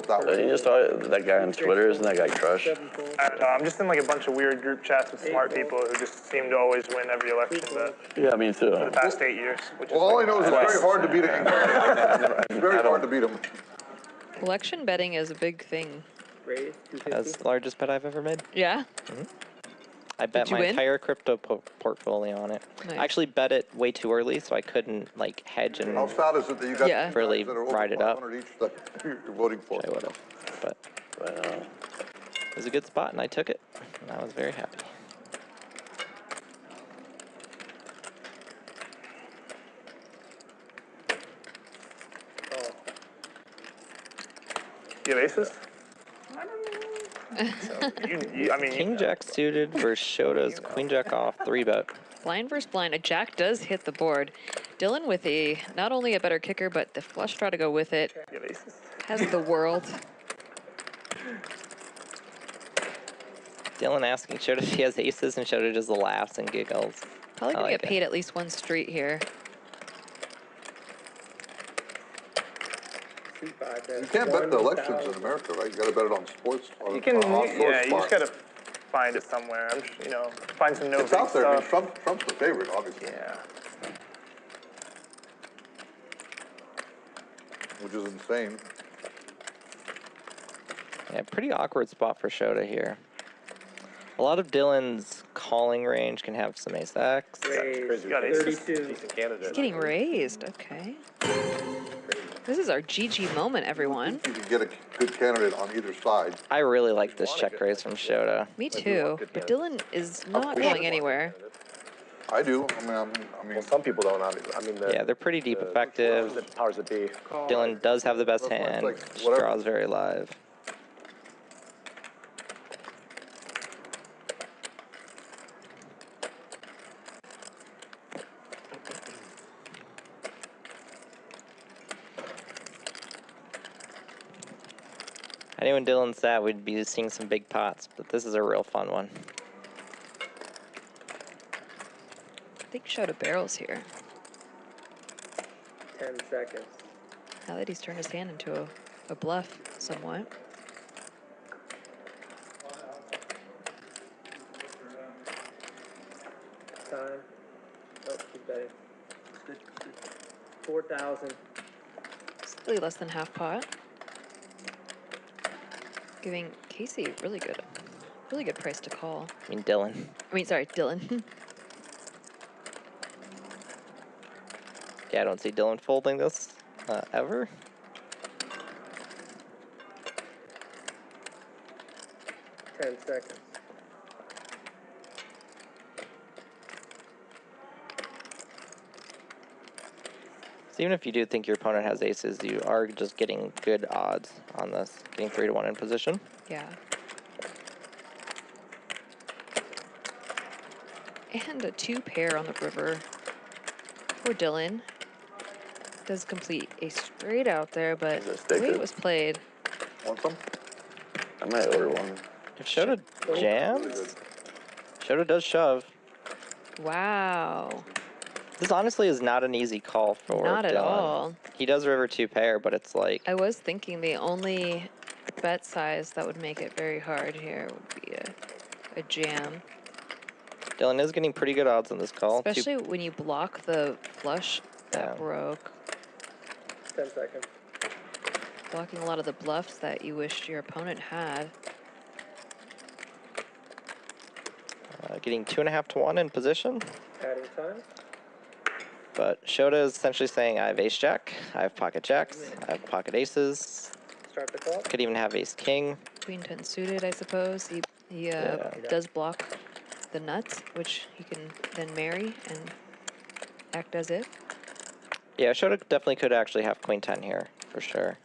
that way. You just saw that guy on Twitter, isn't that guy Crush? I don't know, I'm just in like a bunch of weird group chats with smart people who just seem to always win every election Yeah, me too. for the past 8 years. Which Well, all I know is it's very hard to beat him. It's very hard to beat him. Election betting is a big thing. That's the largest bet I've ever made. Yeah? I bet my entire crypto portfolio on it. Nice. I actually bet it way too early, so I couldn't like hedge and How sad is it that you got really that are over ride it up. 500 each that you're voting for? I would have, but it was a good spot, and I took it, and I was very happy. You have aces? I mean, King Jack suited versus Shota's Queen Jack off 3-bet. Blind versus blind. A jack does hit the board. Dylan with a not only a better kicker, but the flush draw to go with it. you have aces. Has the world. Dylan asking Shota if he has aces, and Shota just laughs and giggles. Probably gonna get paid at least one street here. You can't bet the elections in America, right? You got to bet it on sports. You can, yeah, you just gotta find it somewhere. I'm just, you know, find some no It's out there. I mean, stuff. Trump's the favorite, obviously. Yeah. Which is insane. Yeah, pretty awkward spot for Shota here. A lot of Dylan's calling range can have some ace X. You got aces. Decent candidate. He's getting raised. Okay. This is our GG moment, everyone. You can get a good candidate on either side. I really like this check raise from Shota. Me too. But Dylan is not going anywhere. I do. I mean, Well, some people don't, obviously. I mean, Yeah, they're pretty deep effective. the powers that be. Dylan does have the best That's why it's hand. like, Just whatever. draws very live. I knew when Dylan sat, we'd be seeing some big pots, but this is a real fun one. I think Shota barrels here. 10 seconds. Now that he's turned his hand into a bluff somewhat. Time. Oh, keep betting. 4,000. Slightly less than half pot. Giving Casey really good price to call. I mean, Dylan. I mean, sorry, Dylan. Yeah, I don't see Dylan folding this ever. Ten seconds. So even if you do think your opponent has aces, you are just getting good odds on this, getting 3-1 in position. Yeah. And a 2-pair on the river for Dylan. Does complete a straight out there, but the way it was played. Want some? I might order one. If Shota jams, Shota does shove. Wow. This honestly is not an easy call for Not at Dylan. all. He does river 2-pair, but it's like... I was thinking the only bet size that would make it very hard here would be a jam. Dylan is getting pretty good odds on this call. Especially when you block the flush that broke. 10 seconds. Blocking a lot of the bluffs that you wished your opponent had. Getting 2.5 to 1 in position. Adding time. But Shota is essentially saying, I have ace jack, I have pocket jacks, I have pocket aces. Start the clock. Could even have ace king. Queen 10 suited, I suppose. He does block the nuts, which he can then marry and act as if. Yeah, Shota definitely could actually have queen 10 here, for sure.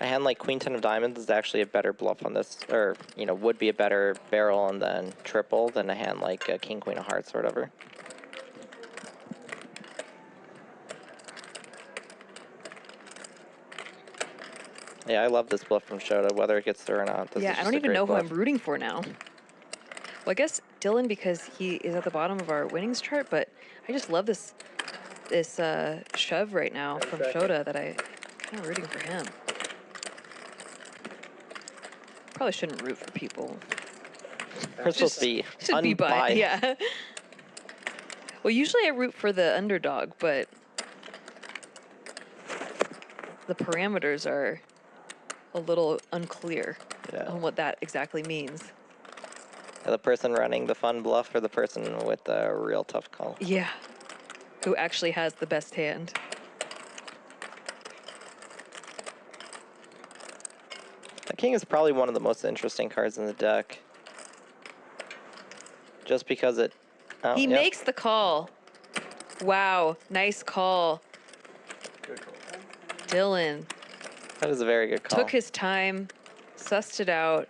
A hand like queen 10 of diamonds is actually a better bluff on this, or, you know, would be a better barrel and then triple than a hand like king queen of hearts or whatever. Yeah, I love this bluff from Shota, whether it gets through or not. This is I just don't a even great know bluff. who I'm rooting for now. Well, I guess Dylan, because he is at the bottom of our winnings chart, but I just love this this shove right now from Shota that I kind of rooting for him. Probably shouldn't root for people. We're supposed to be Should be by, unbiased. yeah. Well, usually I root for the underdog, but the parameters are a little unclear on what that exactly means. The person running the fun bluff or the person with the real tough call? Yeah. Who actually has the best hand. The king is probably one of the most interesting cards in the deck. Just because it... Oh, He makes the call. Wow, nice call. Dylan That is a very good call. took his time, sussed it out,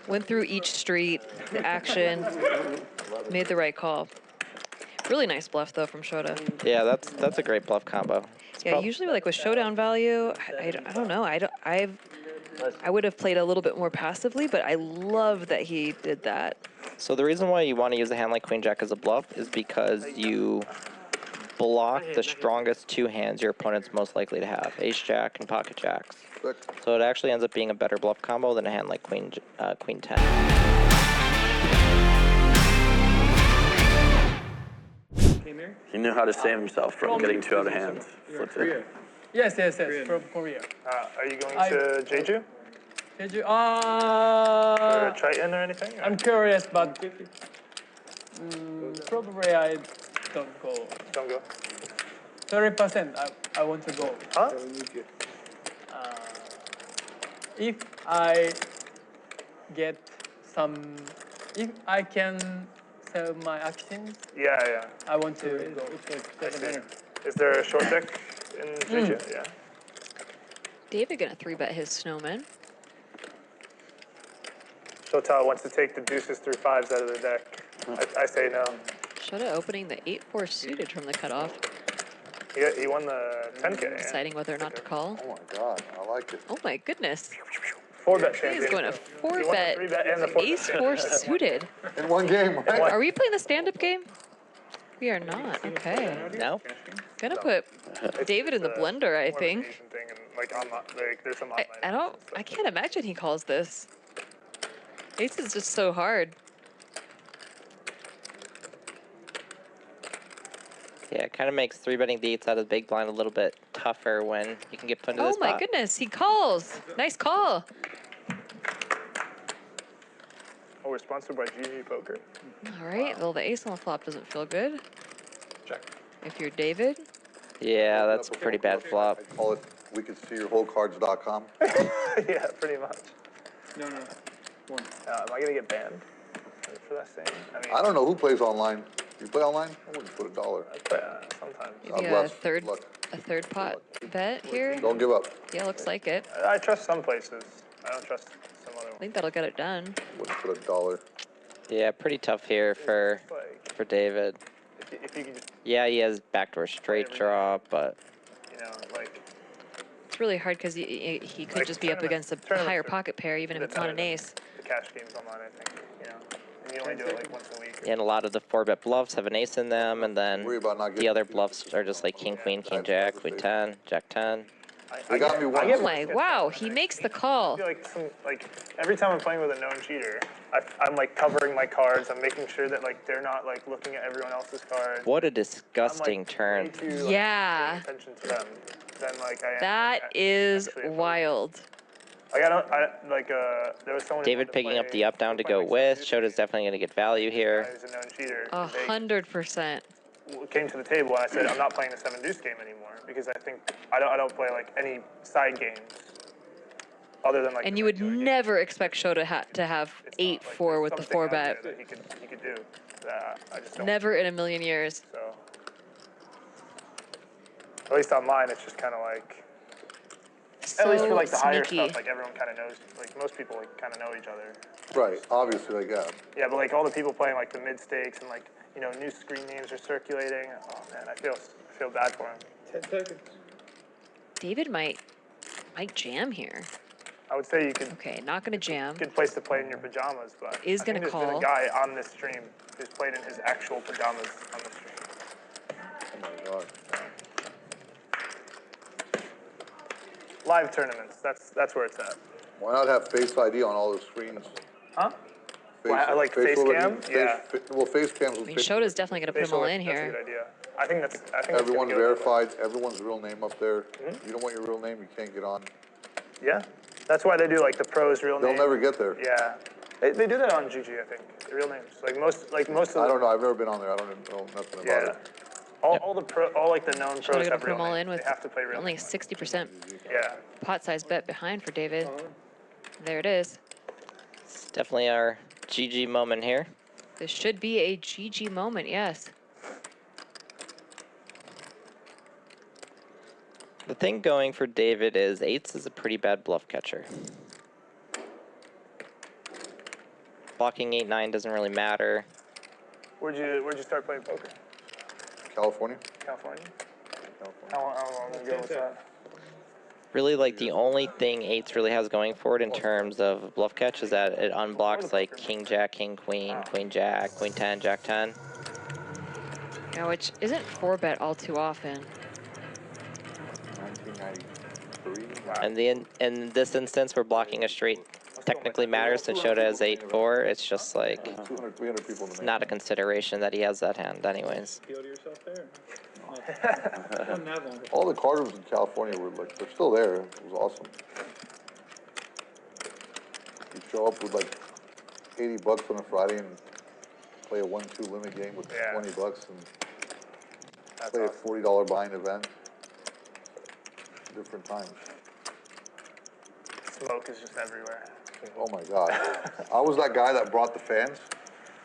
went through each street, the action, made the right call. Really nice bluff though from Shota. Yeah, that's a great bluff combo. Yeah, usually like with showdown value, I don't know. I would have played a little bit more passively, but I love that he did that. So the reason why you want to use a hand like Queen Jack as a bluff is because you block the strongest two hands your opponent's most likely to have, Ace Jack and Pocket Jacks. So it actually ends up being a better bluff combo than a hand like Queen 10. He knew how to save himself from getting two out of hand. Flipped it. Yes, from Korea. Are you going to Jeju? Jeju, Or Triton or anything? Or? I'm curious, but probably I don't go. Don't go. 30% I want to go. Huh? If I get if I can sell my actions, Yeah. I want to go. I see. Is there a short deck in Jeju? Yeah. David gonna 3-bet his snowman. Shota wants to take the deuces through fives out of the deck. I say no. Shota opening the 8-4 suited from the cutoff, He won the 10K. Yeah. deciding whether or not to call. Oh my God, I like it. Oh my goodness. 4-bet He's champion. going to He won the 4-bet 3-bet and the 4-bet. ace-4 suited. In one game, right? Are we playing the stand-up game? We are not. Okay. No? Gonna put David in the blender, I More of an think. Asian thing and like online, like there's some online. I can't imagine he calls this. Ace is just so hard. Yeah, it kind of makes 3-betting the 8s out of the big blind a little bit tougher when you can get put into Oh this my spot. goodness, he calls. Nice call. Oh, we're sponsored by GG Poker. All right, well, the ace on the flop doesn't feel good. Check. If you're David, Yeah, that's a pretty bad flop. I call it, we can see your whole cards.com. Yeah, pretty much. No. One. Am I gonna get banned for that same? I mean, I don't know who plays online. You play online? I wouldn't put $1. I play, sometimes. God maybe bless. a Good luck. third pot bet here. Don't give up. Yeah, looks like it. I trust some places. I don't trust some other I ones. think that'll get it done. Wouldn't put $1. Yeah, pretty tough here for Like, David. if you could just, Yeah, he has backdoor straight draw, but like, It's really hard because he could Like just be up against a tournaments higher are pocket pair, even if it's not an ace. the cash games online, I think, and you only do it like once a week. and a lot of the 4-bet bluffs have an ace in them, and then Worry about not the getting other too bluffs are just like king, queen, king, jack, queen 10, jack 10. They got me I once. get Oh my, wow, he makes the call. I feel like every time I'm playing with a known cheater, I'm like covering my cards. I'm making sure that like they're not like looking at everyone else's cards. What a I'm, disgusting like, turn. way too, like, Yeah. paying attention to them than like I am. That is actually opposed. wild. Like there was someone. who David wanted to picking up play- the up down to play, go like, with. some Shota's definitely going to get value here. guy who's a known cheater. 100%. They came to the table and I said I'm not playing the 7 deuce game anymore because I think I don't play like any side games other than like. And the you would regular game. never expect Shota to have It's not, like, 8-4 there's with the something out 4-bet. there that he could do that I just don't. Never in a million years. So, at least online, it's just kind of like, at least for like the higher sneaky. stuff, like everyone kind of knows, like most people like kind of know each other. Right, obviously, like, yeah. Yeah, but like all the people playing like the mid stakes and like new screen names are circulating. Oh man, I feel bad for him. 10 seconds. David might jam here. I would say you could. Okay, not gonna jam. Good place to play in your pajamas, but Is I think gonna there's been call. a guy on this stream who's played in his actual pajamas on the stream. Oh my God. Live tournaments. That's where it's at. Why not have Face ID on all the screens? Huh? Why, like face cam? Yeah. Well, face cams. I mean, Shota's definitely going to put them all in That's a here. good idea. I think that's Everyone's gonna go that way. verified. Everyone's real name up there. You don't want your real name, you can't get on. Yeah. That's why they do like the pros real They'll name. never get there. Yeah. They do that on GG, I think. The real names. Like most of the, I don't know. I've never been on there. I don't know nothing about Yeah. it. All like the known Shota pros going to have put real them all names. in with They have to play real only names. 60% Yeah. pot size bet behind for David. There it is. It's definitely our GG moment here. This should be a GG moment, yes. The thing going for David is 8s is a pretty bad bluff catcher. Blocking 8-9 doesn't really matter. Where'd you start playing poker? California? California? How long ago was that? Really, like, the only thing 8s really has going for it in terms of bluff catch is that it unblocks, like, king, jack, king, queen, queen, jack, queen 10, jack 10. Yeah, which isn't 4-bet all too often. 1993. And in this instance, where blocking a straight technically matters since Shota has 8-4, it's just, like, 200, 300 people in the not a consideration that he has that hand anyways. Feel to yourself there? All the card rooms in California were like, they're still there. It was awesome. You show up with like 80 bucks on a Friday and play a 1-2 limit game with 20 bucks and play a $40 buying event. Different times. Smoke is just everywhere. Oh my God. I was that guy that brought the fans.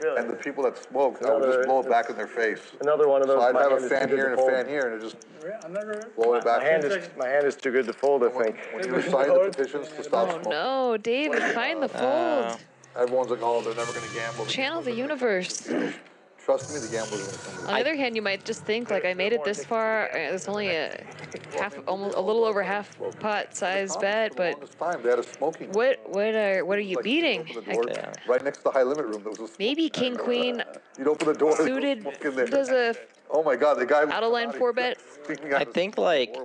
Really? And the people that smoked, I would just blow it back in their face. Another one of those. So I'd my have hand a is too fan good here to and a fold. fan here and it just blow it back. My hand is too good to fold, I think. When you were signing the petitions to stop Oh smoking, no, David, find the fold. everyone's like, oh, they're never going to gamble. Channel the universe. Trust me, the gamblers are going to come. On the other hand, you might just think, like, I made it this far. It's only a almost a little over half pot size bet, but Time. They had a smoking. what are you Like, beating? you'd open the door, right next to the high limit room. There was a smoking Maybe area. King Queen You'd open the door. suited smoke in there. does a Oh my God, the guy. out of line 4-bet. I think, like,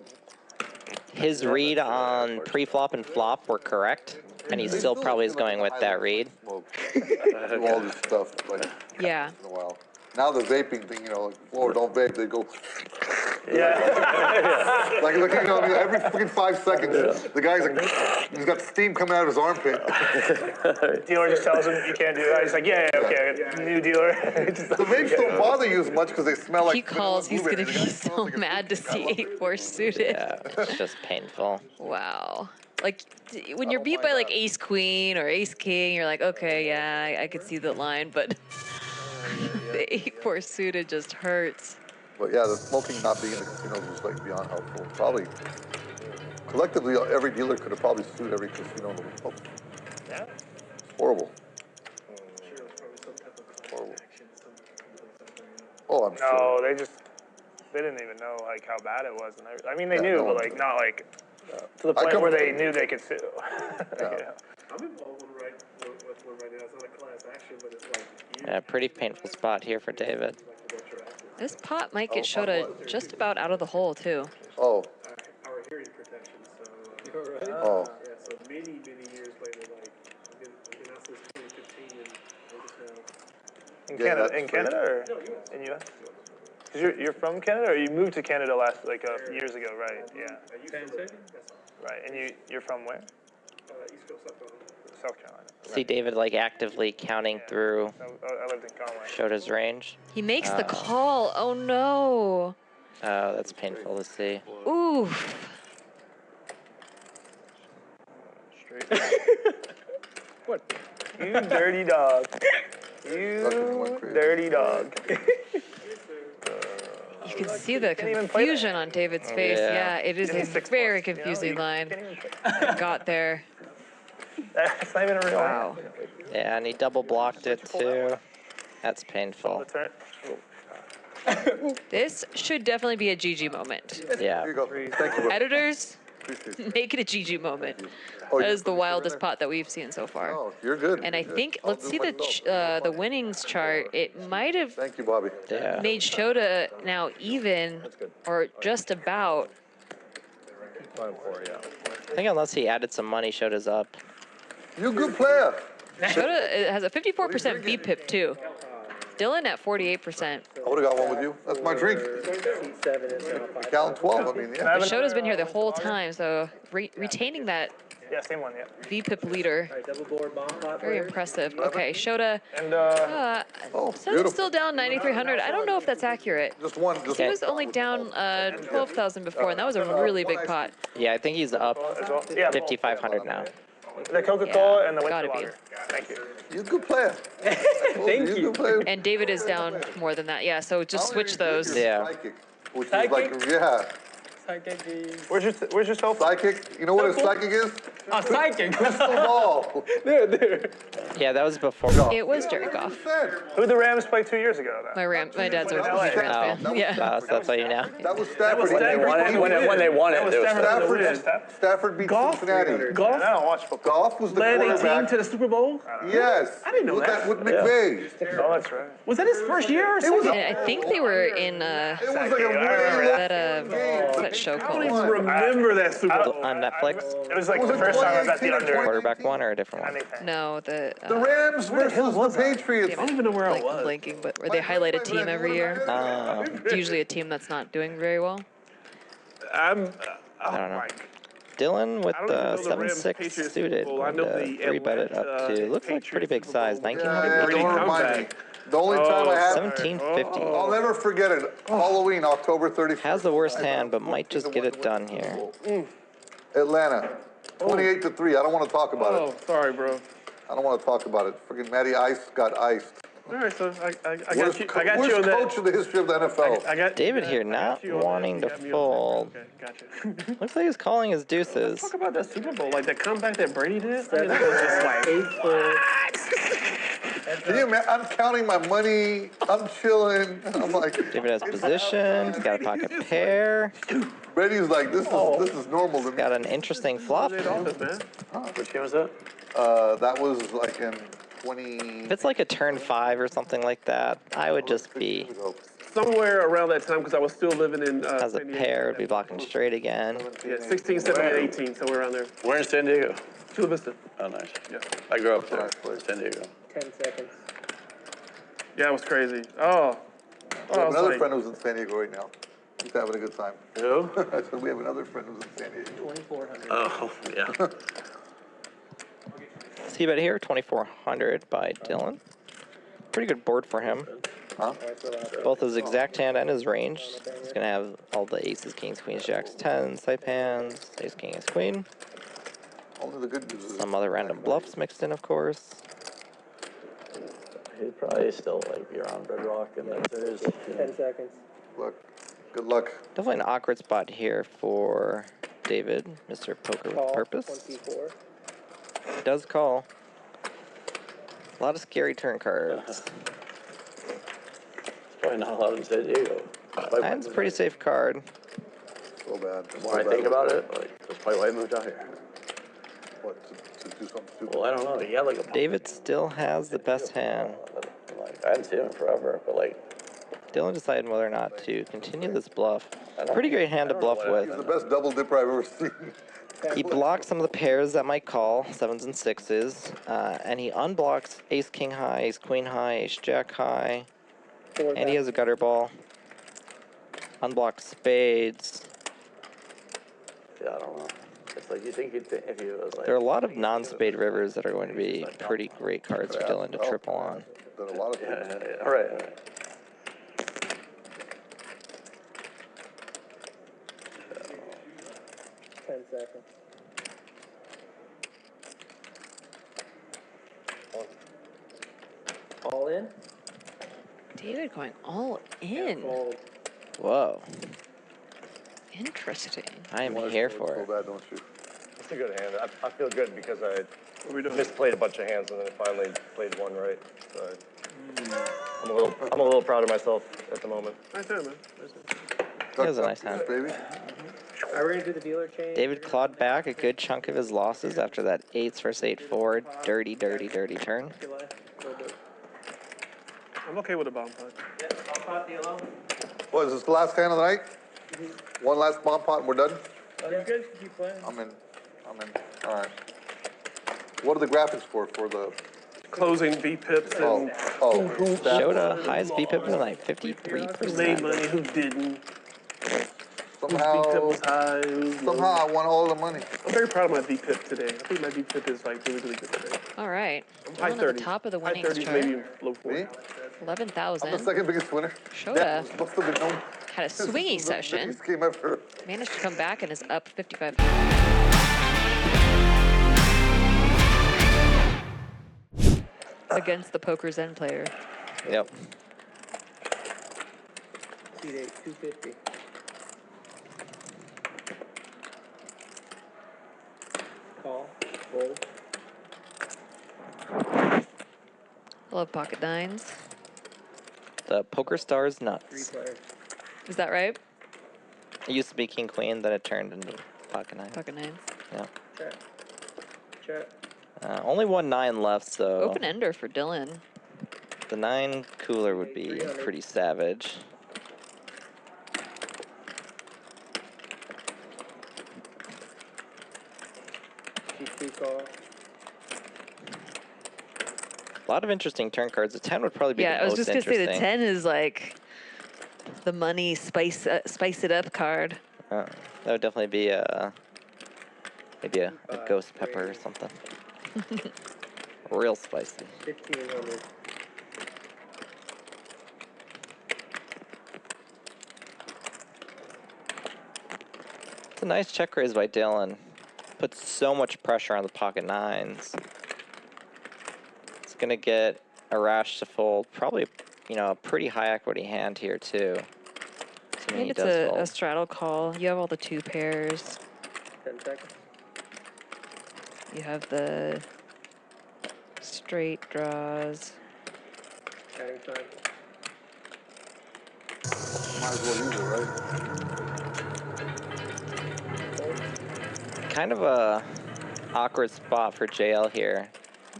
his read on pre-flop and flop were correct, and he still probably is going with that read. Do all this stuff like Yeah. in a while. Now the vaping thing, you know, like, Lord, don't vape. They go. Yeah. Like, you know, every freaking 5 seconds, the guy's like, he's got steam coming out of his armpit. Dealer just tells him you can't do that. He's like, yeah, okay, new dealer. The vapes don't bother you as much because they smell like. He calls, he's vanilla gonna be blueberry. The guy so smells like a mad to see 8-4 suited. Yeah, it's just painful. Wow. Like, when you're beat by like ace queen or ace king, you're like, okay, yeah, I could see the line, but the 8-4 suited just hurts. But yeah, the smoking not being in the casinos was like beyond helpful. Probably collectively, every dealer could have probably sued every casino in the world. Yeah. It's horrible. Horrible. Oh, I'm No, sure. they didn't even know like how bad it was, and I mean they Yeah, knew, no but one like did. not like to the point come where from- they knew they could sue. Yeah. I'm involved with one right now. It's not a class action, but it's like Yeah, pretty painful spot here for David. This pot might get Shota just about out of the hole, too. Oh, our hearing protection. So oh. yeah, so many years later, like I've been out since 2015, and I'm just now. In Yeah, Canada, that's in Canada or in US? Because you're from Canada, or you moved to Canada years ago, right? Yeah. I used to live, Right, and you're from where? East Coast, South Carolina. South Carolina. See David, like, actively counting through I lived in Conway. Shota's range. He makes the call. Oh, no. Oh, that's painful to see. Oof. Straight. What? You dirty dog. You dirty dog. You can see the Can't even play that. confusion on David's face. Yeah. Yeah, it is Give me a 6 very bucks, you know? confusing You line. can't even play. Got there. That's not even a real Wow. Yeah, and he double blocked it too. That's painful. The turn. This should definitely be a GG moment. Yeah. Here you go. Thank you, bro. Editors, Appreciate you. Make it a GG moment. Oh, That you is the put me wildest in pot that we've seen so far. No, you're good. And I you're good. think, I'll let's do see it myself. the winnings chart. It might have Thank you, Bobby. Yeah. made Shota now even, or just about. Fine for it, yeah. I think unless he added some money, Shota's up. You good player. Shota has a 54% drinking? BPIP too. Dylan at 48%. I would have got one with you. That's my drink. Seat 7 is now 5. Cal 12, I mean, yeah. But Shota's been here the whole time, so retaining that Yeah, same one, yeah. VPIP leader, All right, double board bomb pot very players. impressive. Okay, Shota And Oh, says beautiful. it's still down 9,300. I don't know if that's accurate. Just one. Just He one. was only down 12,000 before, and that was a really big pot. Yeah, I think he's up as well. Yeah, 5,500 now. the Coca-Cola Yeah, and the winter gotta be. lager. Thank you. You good player. Thank you. Good player. And David is down more than that. Yeah, so just switch those. Yeah. Psychic, which Psychic? is like, yeah. Psychic is. Where's your cell phone? Psychic. You know what a psychic is? Oh, psychic. Crystal ball. Yeah, that was before. It was Jerry Goff. Who did the Rams play 2 years ago, though? My dad's a LA. huge Rams Oh, fan. Yeah. so that's how you know. That was Stafford. When they won it, When they won it, it was Stafford beat Cincinnati. Golf I don't watch football. Golf was the led a team quarterback. to the Super Bowl? Yes. I didn't know with that. With McVay. Oh, that's right. Was that his first year or It was something? And I think they were in It was like a really what's that show I don't called? even remember that Super Bowl. On Netflix, It was like the first time I was at the under. quarterback one or a different one? Anything. No, The Rams versus the Patriots. damn I don't even know where I like was. blanking, but where they highlight a team every year. It's usually a team that's not doing very well. I don't know. Dylan with I don't the even know the Rams 7-6 Patriots suited. Super Bowl. I know going to the 3-bet it up Atlanta, to, looks like pretty big Patriots Super size, Bowl. 1900. Don't remind me. The only time I had, 1750. I'll never forget it. Halloween, October 31st. Has the worst hand, but might just get it done here. Atlanta, 28-3. I don't want to talk about Oh, it. sorry, bro. I don't want to talk about it. Freaking Matty Ice got iced. All right, so I got Worst, you. I got worst you on that. coach in the history of the NFL. I got David here I got not you on that. wanting You to got me on that. fold. Okay, gotcha. Looks like he's calling his deuces. Talk about that Super Bowl, like that comeback that Brady did. I mean, that was just like 8 Can you imagine? I'm counting my money. I'm chilling. I'm like, David has position. He's got a pocket pair. Brady's like, this is normal to me. Got an interesting flop. great offense, man. Which game was that? That was like in 20. If it's like a turn 5 or something like that, I would just be, Somewhere around that time, because I was still living in as a San Diego. pair, would be blocking straight again. Yeah, 16, 17, 18, somewhere around there. We're in San Diego. Chula Vista. Oh, nice. Yeah. I grew up there, Nice place. San Diego. 10 seconds. Yeah, it was crazy. Oh. We I have was another like, friend who's in San Diego right now. He's having a good time. Who? I said, we have another friend who's in San Diego. 2,400. Oh, yeah. See bet here, 2,400 by Dylan. Pretty good board for him. Both his exact hand and his range. He's gonna have all the aces, kings, queens, jacks, tens, type hands, ace, king, ace, queen. Only the good news is Some other random bluffs mixed in, of course. He's probably still like beyond Red Rock and that's his. 10 seconds. luck. Good luck. Definitely an awkward spot here for David, Mr. Poker with Call. Purpose. 24. Does call. A lot of scary turn cards. It's probably not allowed in San Diego. That's a pretty safe card. So bad. The more I think about it, like, that's probably why I moved out here. What, to do something stupid? Well, I don't know. He had like a. David still has the best hand. Like, I hadn't seen him forever, but like. Dylan decided whether or not to continue this bluff. Pretty great hand to bluff He's with. the best double dipper I've ever seen. He blocks some of the pairs that might call, 7s and 6s, and he unblocks ace king high, ace queen high, ace jack high, and he has a gutter ball. Unblocks spades. Yeah, I don't know. It's like you think if he was like. There are a lot of non-spade rivers that are going to be pretty great cards for Dylan to triple on. Done a lot of Yeah, things. yeah, yeah. All right, all right. 10 seconds. All in? David going all in. Fold. Whoa, Interesting. I am here for So it. bad, don't you? It's a good hand. I feel good because I what we doing? misplayed a bunch of hands and then finally played one right. So I'm a little proud of myself at the moment. Nice hand, man. Nice hand. He has a nice hand. Baby. I ran into the dealer chain. David clawed back a good chunk of his losses after that 8s versus 8-4 dirty turn. I'm okay with a bomb pot. Yeah, I'll pot the yellow. What, is this the last hand of the night? One last bomb pot and we're done? You guys can keep playing. I'm in. All right. What are the graphics for the? Closing V pips and That. Shota, highest VPIP of the night, who made 53%. money, who didn't. Whose V Somehow, pip was high, who's low. somehow I won all the money. I'm very proud of my V pip today. I think my V pip is like really good today. All right. High Dylan at 30s. the top of the High winnings 30s, chart. maybe low 40s. Me? I'm the 11,000. second biggest winner. Shota Must have been known. had a swingy This is the session. biggest game ever. Managed to come back and is up 55. Against the Poker Zen player. Yep. Seat 8, 250. Call. Fold. I love pocket nines. The Poker Stars 3 nuts. players. Is that right? It used to be King Queen, then it turned into Pocket 9. Pocket nines. Yeah. Check. Check. Only 1 9 left, so Open ender for Dylan. the 9 cooler would be pretty savage. G2 call. A lot of interesting turn cards. The 10 would probably be Yeah, the I was most just gonna say interesting. the 10 is like the money spice it up card. That would definitely be maybe a ghost pepper or something. Real spicy. 1500. It's a nice check raise by Dylan. Puts so much pressure on the pocket nines. It's gonna get a rash to fold. Probably, a pretty high equity hand here too. I think it's a straddle call. You have all the 2 pairs. 10 seconds. You have the straight draws. Adding time. Might as well use it, right? Kind of a awkward spot for JL here.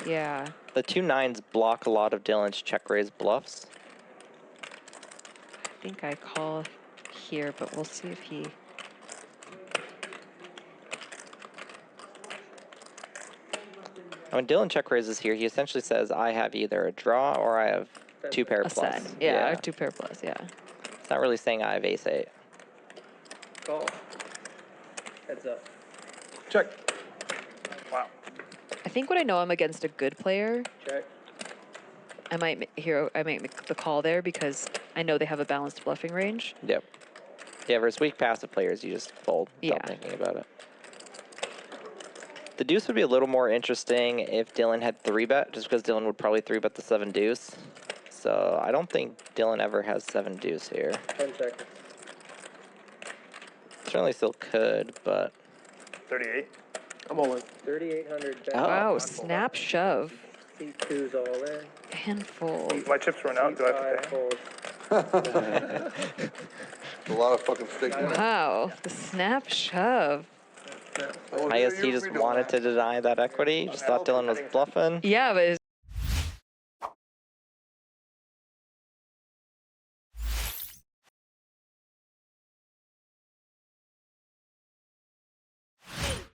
Yeah. The 2 9s block a lot of Dylan's check raise bluffs. I think I call here, but we'll see if he... When Dylan check raises here, he essentially says, I have either a draw or I have 2 pair A plus. set. Yeah, 2 pair plus, yeah. It's not really saying I have ace 8. Call. Heads up. Check. Wow. I think when I know I'm against a good player, Check. I might make the call there because I know they have a balanced bluffing range. Yep. Yeah, versus weak passive players, you just fold without Yeah. thinking about it. The deuce would be a little more interesting if Dylan had 3-bet, just because Dylan would probably 3-bet the 7 deuce. So I don't think Dylan ever has 7 deuce here. 10 seconds. Certainly still could, but 38. I'm all in. 3,800. Bet. Oh. Wow, snap shove Seat 2's all in. and fold. My chips run out. Do I have to Seat pay? 5 fold. A lot of fucking steak. Wow, the snap shove. I guess he just wanted to deny that equity. Just thought Dylan was bluffing. Yeah, but